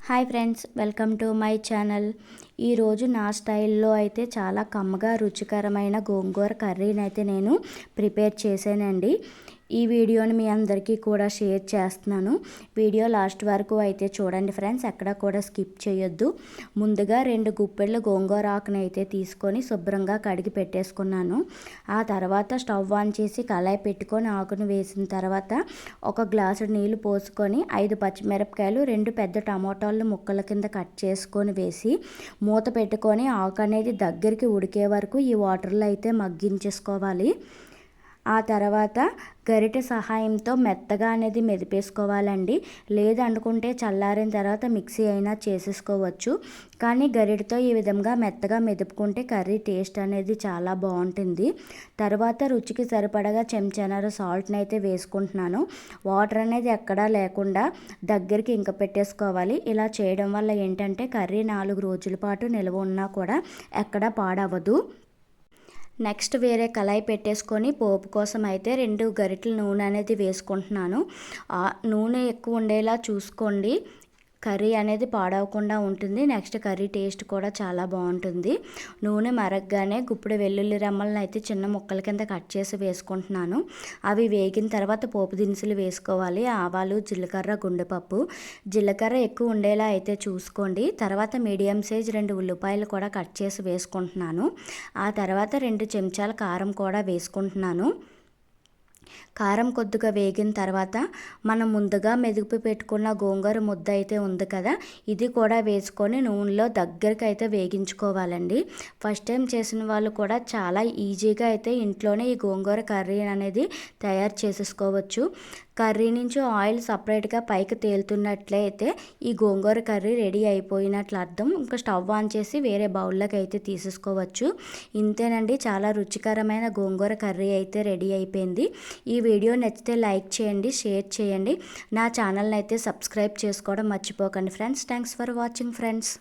Hi friends, welcome to my channel. ఈరోజు నా స్టైల్లో అయితే చాలా కమ్మగా రుచికరమైన గోంగూర కర్రీని అయితే నేను ప్రిపేర్ చేశానండి. ఈ వీడియోని మీ అందరికీ కూడా షేర్ చేస్తున్నాను. వీడియో లాస్ట్ వరకు అయితే చూడండి ఫ్రెండ్స్, ఎక్కడ కూడా స్కిప్ చేయొద్దు. ముందుగా 2 గుప్పెళ్ళు గోంగూర ఆకుని అయితే తీసుకొని శుభ్రంగా కడిగి పెట్టేసుకున్నాను. ఆ తర్వాత స్టవ్ ఆన్ చేసి కళాయి పెట్టుకొని ఆకుని వేసిన తర్వాత 1 గ్లాసు నీళ్లు పోసుకొని 5 పచ్చిమిరపకాయలు, 2 పెద్ద టమోటాలు ముక్కల కింద కట్ చేసుకొని వేసి మూత పెట్టుకొని ఆకు అనేది దగ్గరికి ఉడికే వరకు ఈ వాటర్లో అయితే మగ్గించేసుకోవాలి. ఆ తర్వాత గరిటె సహాయంతో మెత్తగా అనేది మెదిపేసుకోవాలండి. లేదనుకుంటే చల్లారిన తర్వాత మిక్సీ అయినా చేసేసుకోవచ్చు. కానీ గరిటెతో ఈ విధంగా మెత్తగా మెదుపుకుంటే కర్రీ టేస్ట్ అనేది చాలా బాగుంటుంది. తర్వాత రుచికి సరిపడగా చెంచానర సాల్ట్ని అయితే వేసుకుంటున్నాను. వాటర్ అనేది ఎక్కడా లేకుండా దగ్గరికి ఇంక పెట్టేసుకోవాలి. ఇలా చేయడం వల్ల ఏంటంటే కర్రీ 4 రోజుల పాటు నిల్వ ఉన్నా కూడా ఎక్కడా పాడవదు. నెక్స్ట్ వేరే కళాయి పెట్టేసుకొని పోపు కోసం అయితే 2 గరిటెల నూనె అనేది వేసుకుంటున్నాను. నూనె ఎక్కువ ఉండేలా చూసుకోండి, కర్రీ అనేది పాడవకుండా ఉంటుంది. నెక్స్ట్ కర్రీ టేస్ట్ కూడా చాలా బాగుంటుంది. నూనె మరగగానే గుప్పుడు వెల్లుల్లి రెమ్మలను అయితే చిన్న ముక్కల కింద కట్ చేసి వేసుకుంటున్నాను. అవి వేగిన తర్వాత పోపు దినుసులు వేసుకోవాలి. ఆవాలు, జీలకర్ర, గుండెపప్పు. జీలకర్ర ఎక్కువ ఉండేలా అయితే చూసుకోండి. తర్వాత మీడియం సైజ్ 2 ఉల్లిపాయలు కూడా కట్ చేసి వేసుకుంటున్నాను. ఆ తర్వాత 2 చెంచాల కారం కూడా వేసుకుంటున్నాను. కారం కొద్దిగా వేగిన తర్వాత మనం ముందుగా మెదిపి పెట్టుకున్న గోంగూర ముద్ద అయితే ఉంది కదా, ఇది కూడా వేసుకొని నూనెలో దగ్గరికి అయితే వేగించుకోవాలండి. ఫస్ట్ టైం చేసిన వాళ్ళు కూడా చాలా ఈజీగా అయితే ఇంట్లోనే ఈ గోంగూర కర్రీ అనేది తయారు చేసేసుకోవచ్చు. కర్రీ నుంచి ఆయిల్ సపరేట్గా పైకి తేలుతున్నట్లయితే ఈ గోంగూర కర్రీ రెడీ అయిపోయినట్లు అర్థం. ఇంకా స్టవ్ ఆన్ చేసి వేరే బౌల్లోకి అయితే తీసేసుకోవచ్చు. ఇంతేనండి, చాలా రుచికరమైన గోంగూర కర్రీ అయితే రెడీ అయిపోయింది. ఈ వీడియో నచ్చితే లైక్ చేయండి, షేర్ చేయండి. నా ఛానల్ని అయితే సబ్స్క్రైబ్ చేసుకోవడం మర్చిపోకండి friends. Thanks for watching friends.